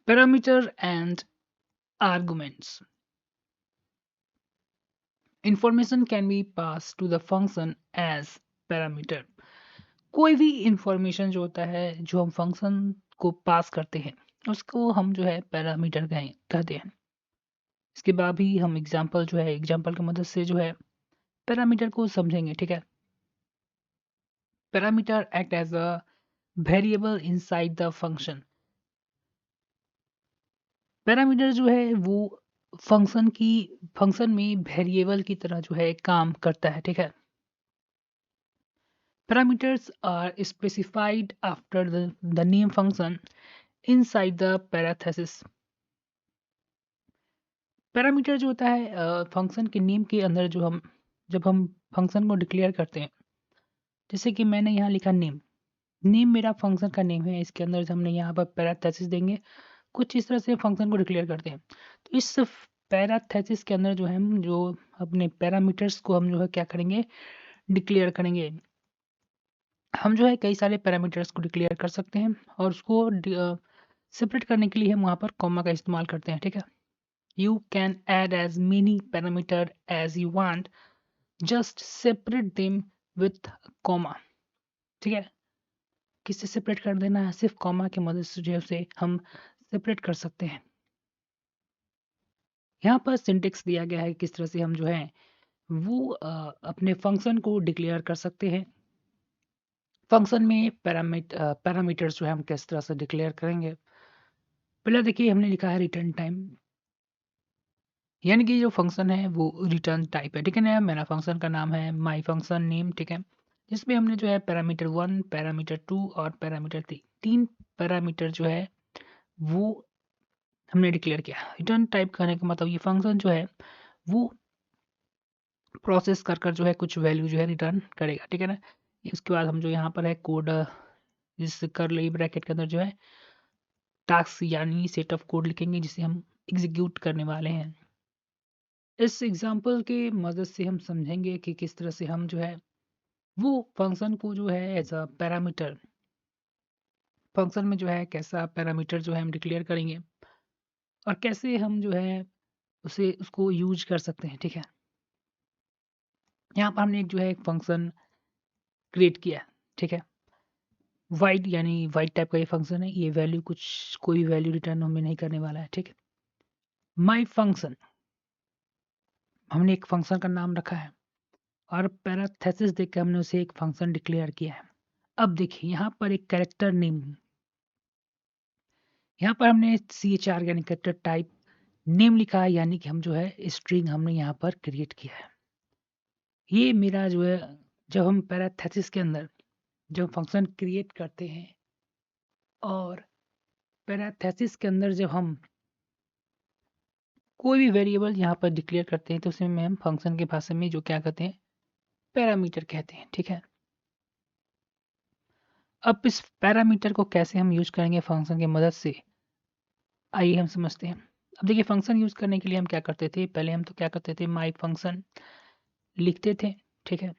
Parameter and arguments. Information can be passed to the function as parameter. कोई भी information जो होता है जो हम फंक्शन को पास करते हैं उसको हम जो है पैरामीटर कहते हैं। इसके बाद भी हम एग्जांपल की मदद से जो है पैरामीटर को समझेंगे। ठीक है, parameter act as a variable inside the function. Parameter जो है वो फंक्शन में वेरिएबल की तरह जो है काम करता है। ठीक है, parameters are specified after the name function inside the parenthesis। Parameter जो होता है फंक्शन के नेम के अंदर जब हम फंक्शन को डिक्लेयर करते हैं, जैसे कि मैंने यहाँ लिखा नेम मेरा फंक्शन का नेम है, इसके अंदर हमने यहाँ पर पैराथेसिस देंगे, कुछ इस तरह से फंक्शन को डिक्लेयर करते हैं। तो इस पैराथेसिस के अंदर जो है हम जो अपने पैरामीटर्स को हम जो है क्या करेंगे, डिक्लेयर करेंगे। हम जो है कई सारे पैरामीटर्स को डिक्लेयर कर सकते हैं और उसको सेपरेट करने के लिए हम वहाँ पर कॉमा का इस्तेमाल करते हैं। ठीक है, you can add as many parameter as you want, just separate them with comma. ठीक है, किससे सेपरेट कर देना है, सिर्फ कॉमा की मदद से जो है उसे हम सेपरेट कर सकते हैं। यहाँ पर सिंटेक्स दिया गया है किस तरह से हम जो है वो अपने फंक्शन को डिक्लेयर कर सकते हैं। फंक्शन में पैरामीटर्स जो है हम किस तरह से डिक्लेयर करेंगे। पहले देखिए हमने लिखा है रिटर्न टाइम, यानी कि जो फंक्शन है वो रिटर्न टाइप है। ठीक है ना, मेरा फंक्शन का नाम है माई फंक्शन नेम। ठीक है, जिसमें हमने जो है पैरामीटर 1, पैरामीटर 2 और पैरामीटर 3, 3 पैरामीटर जो है वो हमने डिक्लेयर किया। रिटर्न टाइप करने का मतलब ये फंक्शन जो है वो प्रोसेस कर जो है कुछ वैल्यू जो है रिटर्न करेगा। ठीक है ना, उसके बाद हम जो यहाँ पर है कोड इस कर्ली ब्रैकेट के अंदर जो है टास्क यानी सेट ऑफ कोड लिखेंगे जिसे हम एग्जीक्यूट करने वाले हैं। इस एग्जाम्पल के मदद से हम समझेंगे कि किस तरह से हम जो है वो फंक्शन को जो है एज अ पैरामीटर, फंक्शन में जो है कैसा पैरामीटर जो है हम डिक्लेयर करेंगे और कैसे हम जो है उसको यूज कर सकते हैं। ठीक है, यहाँ पर हमने जो है एक फंक्शन क्रिएट किया। ठीक है, वाइड यानी वाइड टाइप का ये फंक्शन है, ये वैल्यू कोई भी वैल्यू रिटर्न हमें नहीं करने वाला है। ठीक है, माई फंक्शन हमने एक फंक्शन का नाम रखा है और पैराथेसिस देख के हमने उसे एक फंक्शन डिक्लेयर किया है। अब देखिए यहाँ पर एक कैरेक्टर नेम, यहाँ पर हमने CHR यानी कैरेक्टर टाइप नेम लिखा है, यानी कि हम जो है स्ट्रिंग हमने यहाँ पर क्रिएट किया है। ये मेरा जो है जब हम पैराथेसिस के अंदर जब फंक्शन क्रिएट करते हैं और पैराथेसिस के अंदर जब हम कोई भी वेरिएबल यहाँ पर डिक्लेयर करते हैं तो उसे में हम फंक्शन के भाषा में जो क्या कहते हैं, पैरामीटर कहते हैं। ठीक है, अब इस पैरामीटर को कैसे हम यूज करेंगे फंक्शन की मदद से, आइए हम समझते हैं। अब देखिए फंक्शन यूज करने के लिए हम क्या करते थे, पहले हम तो क्या करते थे माई फंक्शन लिखते थे। ठीक है,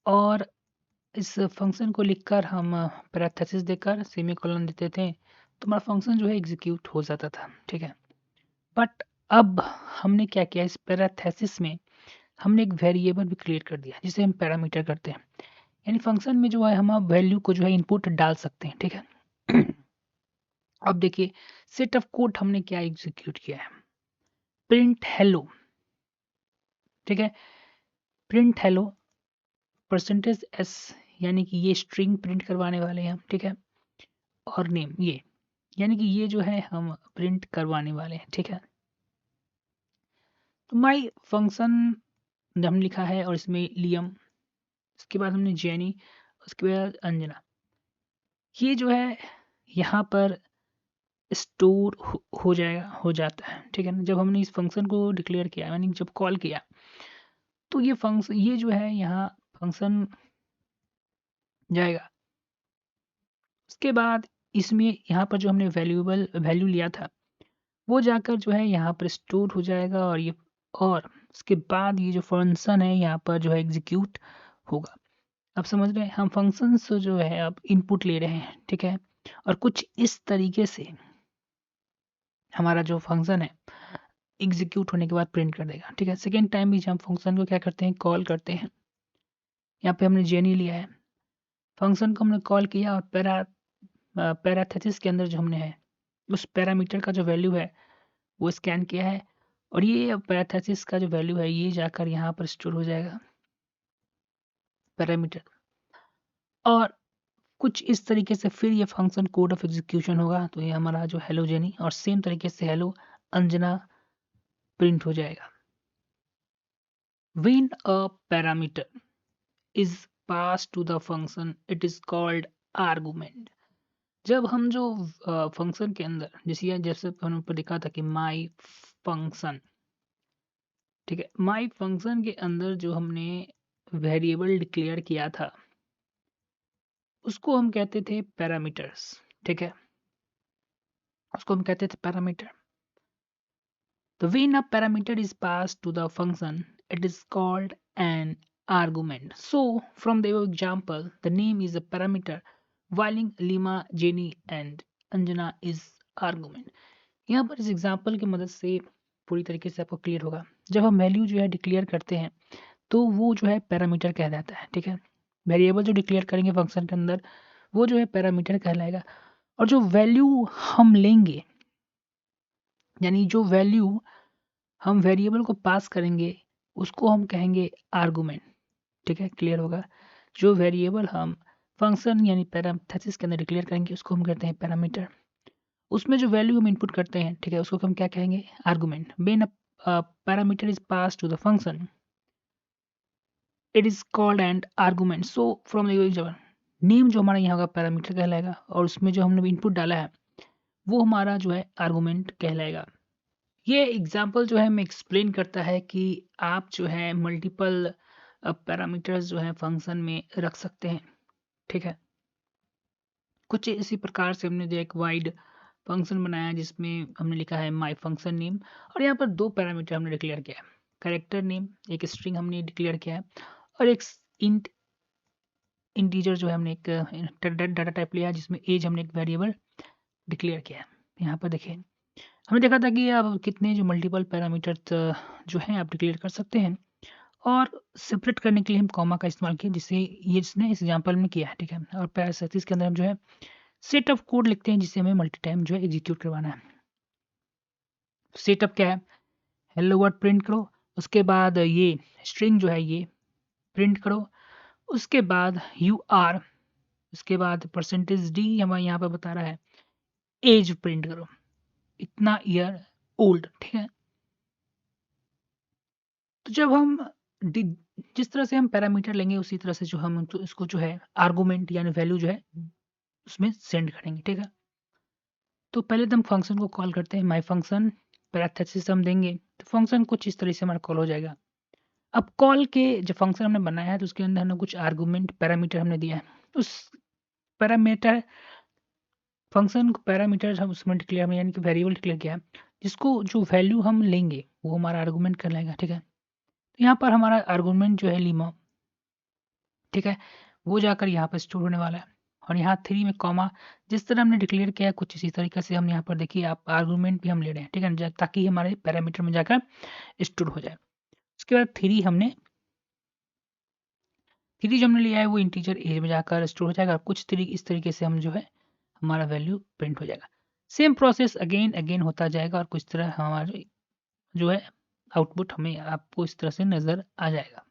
और इस फंक्शन को लिखकर हम पैरेंथेसिस देकर सेमीकोलन देते थे तो हमारा फंक्शन जो है एग्जीक्यूट हो जाता था। ठीक है, बट अब हमने क्या किया, इस पैरेंथेसिस में हमने एक वेरिएबल भी क्रिएट कर दिया जिसे हम पैरामीटर करते हैं, यानी फंक्शन में जो है हम अब वैल्यू को जो है इनपुट डाल सकते हैं। ठीक है, अब देखिए सेट ऑफ कोड हमने क्या एग्जीक्यूट किया है, प्रिंट हेलो। ठीक है, प्रिंट हेलो परसेंटेज एस, यानी कि ये स्ट्रिंग प्रिंट करवाने वाले हैं हम। ठीक है, और नेम ये, यानी कि ये जो है हम प्रिंट करवाने वाले हैं। ठीक है, तो माई फंक्शन हम लिखा है और इसमें लियम, उसके बाद हमने जैनी, उसके बाद अंजना, ये जो है यहाँ पर स्टोर हो जाता है। ठीक है ना, जब हमने इस फंक्शन को डिक्लेयर किया यानी जब कॉल किया तो ये जो है यहाँ फंक्शन जाएगा। उसके बाद इसमें यहाँ पर जो हमने वैल्यू लिया था वो जाकर जो है यहाँ पर स्टोर हो जाएगा और उसके बाद ये जो फंक्शन है यहाँ पर जो है एग्जीक्यूट होगा। अब समझ रहे हैं, हम फंक्शन से जो है अब इनपुट ले रहे हैं। ठीक है, और कुछ इस तरीके से हमारा जो फंक्शन है एग्जीक्यूट होने के बाद प्रिंट कर देगा। ठीक है, सेकेंड टाइम भी हम फंक्शन को क्या करते हैं, कॉल करते हैं। यहाँ पे हमने जेनी लिया है, फंक्शन को हमने कॉल किया और पैराथेसिस के अंदर जो हमने है उस पैरामीटर का जो वैल्यू है वो स्कैन किया है, और ये पैराथेसिस का जो वैल्यू है ये जाकर यहाँ पर स्टोर हो जाएगा पैरामीटर। और कुछ इस तरीके से फिर ये फंक्शन कोड ऑफ एग्जीक्यूशन होगा, तो ये हमारा जो हेलो जेनी और सेम तरीके से हेलो अंजना प्रिंट हो जाएगा। When a parameter is passed to the function, it is called argument. जब हम जो फंक्शन के अंदर जैसे हमने ऊपर देखा था कि माई फंक्शन, ठीक है, माई फंक्शन के अंदर जो हमने वेरिएबल डिक्लेयर किया था उसको हम कहते थे पैरामीटर्स। ठीक है, उसको हम कहते थे पैरामीटर। तो when a parameter is passed to the function, it is called an argument. So from the example, the name is a parameter, while Lima, Jenny and Anjana is argument. यहाँ पर इस एग्जाम्पल की मदद से पूरी तरीके से आपको क्लियर होगा। जब हम वैल्यू जो है डिक्लेयर करते हैं तो वो जो है पैरामीटर कहलाता है। ठीक है, वेरिएबल जो डिक्लेयर करेंगे फंक्शन के अंदर वो जो है पैरामीटर कहलाएगा, और जो वैल्यू हम लेंगे यानी जो वैल्यू हम वेरिएबल को पास करेंगे उसको हम कहेंगे आर्गुमेंट। ठीक है, क्लियर होगा। जो वेरिएबल हम फंक्शन यानी पैराथेसिस के अंदर डिक्लेयर करेंगे उसको हम कहते हैं पैरामीटर। उसमें जो वैल्यू हम इनपुट करते हैं, ठीक है, उसको हम क्या कहेंगे, argument. When a parameter is pass to the function it is called and argument. So from the name जो हमारा यहाँ का पैरामीटर कहलाएगा और उसमें जो हमने इनपुट डाला है वो हमारा जो है आर्गुमेंट कहलाएगा। ये एग्जाम्पल जो है हमें एक्सप्लेन करता है कि आप जो है मल्टीपल पैरामीटर्स जो है फंक्शन में रख सकते हैं। ठीक है, कुछ इसी प्रकार से हमने जो एक वाइड फंक्शन बनाया जिसमें हमने लिखा है माय फंक्शन नेम, और यहाँ पर दो पैरामीटर हमने डिक्लेयर किया है, कैरेक्टर नेम एक स्ट्रिंग हमने डिक्लेयर किया है, और एक इंट इंटीजर जो है हमने एक डाटा टाइप लिया है जिसमें एज हमने एक वेरिएबल डिक्लेयर किया है। यहाँ पर देखिए हमने देखा था कि आप कितने जो मल्टीपल पैरामीटर जो हैं आप डिक्लेयर कर सकते हैं, और सेपरेट करने के लिए हम कॉमा का इस्तेमाल किया जिससे ये इसने इस एग्जाम्पल में किया है। ठीक है, और पैराथेसिस के अंदर हम जो है सेट ऑफ कोड लिखते हैं जिससे हमें मल्टी टाइम जो है एग्जीक्यूट करवाना है। सेटअप क्या है, हेलो वर्ड प्रिंट करो, उसके बाद ये स्ट्रिंग जो है ये प्रिंट करो, उसके बाद यू आर, उसके बाद परसेंटेज डी हमारे यहाँ पर बता रहा है एज प्रिंट करो, इतना ईयर ओल्ड। ठीक है, तो जब हम जिस तरह से हम पैरामीटर लेंगे उसी तरह से जो हम तो इसको जो है आर्गुमेंट यानी वैल्यू जो है उसमें सेंड करेंगे। ठीक है, तो पहले तो हम फंक्शन को कॉल करते हैं, माय फंक्शन पैराथेसिस हम देंगे तो फंक्शन कुछ इस तरह से हमारा कॉल हो जाएगा। अब कॉल के जो फंक्शन हमने बनाया है तो उसके अंदर हमने कुछ आर्गुमेंट पैरामीटर हमने दिया है, उस पैरामीटर फंक्शन को पैरामीटर हम उसमें डिक्लेयर यानी कि वेरिएबल डिक्लेयर किया है जिसको जो वैल्यू हम लेंगे वो हमारा आर्गुमेंट कहलाएगा। ठीक है, तो यहाँ पर हमारा आर्गुमेंट जो है लीमा, ठीक है, वो जाकर यहाँ पर स्टोर होने वाला है, और यहाँ 3 में कॉमा जिस तरह हमने डिक्लेयर किया है कुछ इसी तरीके से हम यहाँ पर देखिए आप आर्गुमेंट भी हम ले रहे हैं। ठीक है, ताकि हमारे पैरामीटर में जाकर स्टोर हो जाए। उसके बाद 3 जो हमने लिया है वो इंटीजर एज में जाकर स्टोर हो जाएगा, कुछ इस तरीके से हम जो है हमारा वैल्यू प्रिंट हो जाएगा। सेम प्रोसेस अगेन अगेन होता जाएगा और कुछ तरह हमारे जो है आउटपुट हमें आपको इस तरह से नज़र आ जाएगा।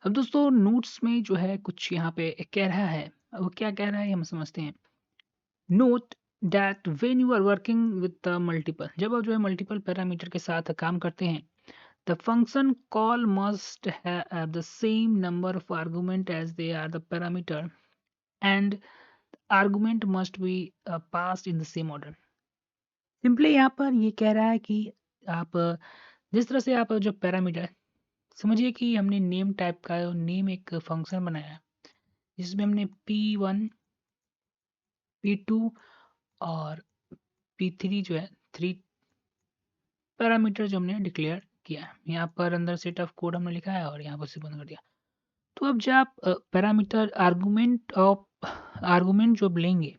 अब दोस्तों नोट्स में जो है कुछ यहाँ पे कह रहा है, वो क्या कह रहा है हम समझते हैं। Note that when you are working with multiple, जब आप जो है मल्टीपल पैरामीटर के साथ काम करते हैं, the function call must have the same number of argument as they are the parameter and argument must be passed in the same order. Simply यहाँ पर ये कह रहा है कि आप जिस तरह से आप जो पैरामीटर समझिए कि हमने नेम टाइप का नेम एक फंक्शन बनाया है जिसमें हमने P1 P2 और P3 जो है 3 पैरामीटर जो हमने डिक्लेयर किया है। यहाँ पर अंदर सेट ऑफ कोड हमने लिखा है और यहाँ पर से बंद कर दिया। तो अब जब आप पैरामीटर आर्गुमेंट जो लेंगे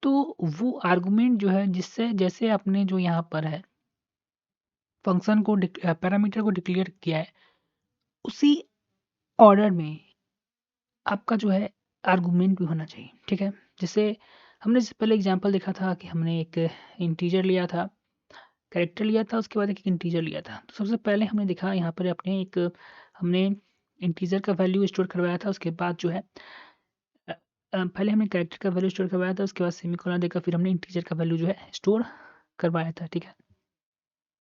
तो वो आर्गुमेंट जो है जिससे जैसे आपने जो यहाँ पर है फंक्शन को पैरामीटर को डिक्लेयर किया है, उसी ऑर्डर में आपका जो है आर्गुमेंट भी होना चाहिए, ठीक है? जैसे हमने इससे पहले एग्जांपल देखा था कि हमने एक इंटीजर लिया था, कैरेक्टर लिया था, उसके बाद एक इंटीजर लिया था। तो सबसे पहले हमने देखा यहाँ पर अपने एक हमने इंटीजर का वैल्यू स्टोर करवाया था, उसके बाद जो है पहले हमने कैरेक्टर का वैल्यू स्टोर करवाया था, उसके बाद सेमीकोलन देकर फिर हमने इंटीजर का वैल्यू जो है स्टोर करवाया था, ठीक है?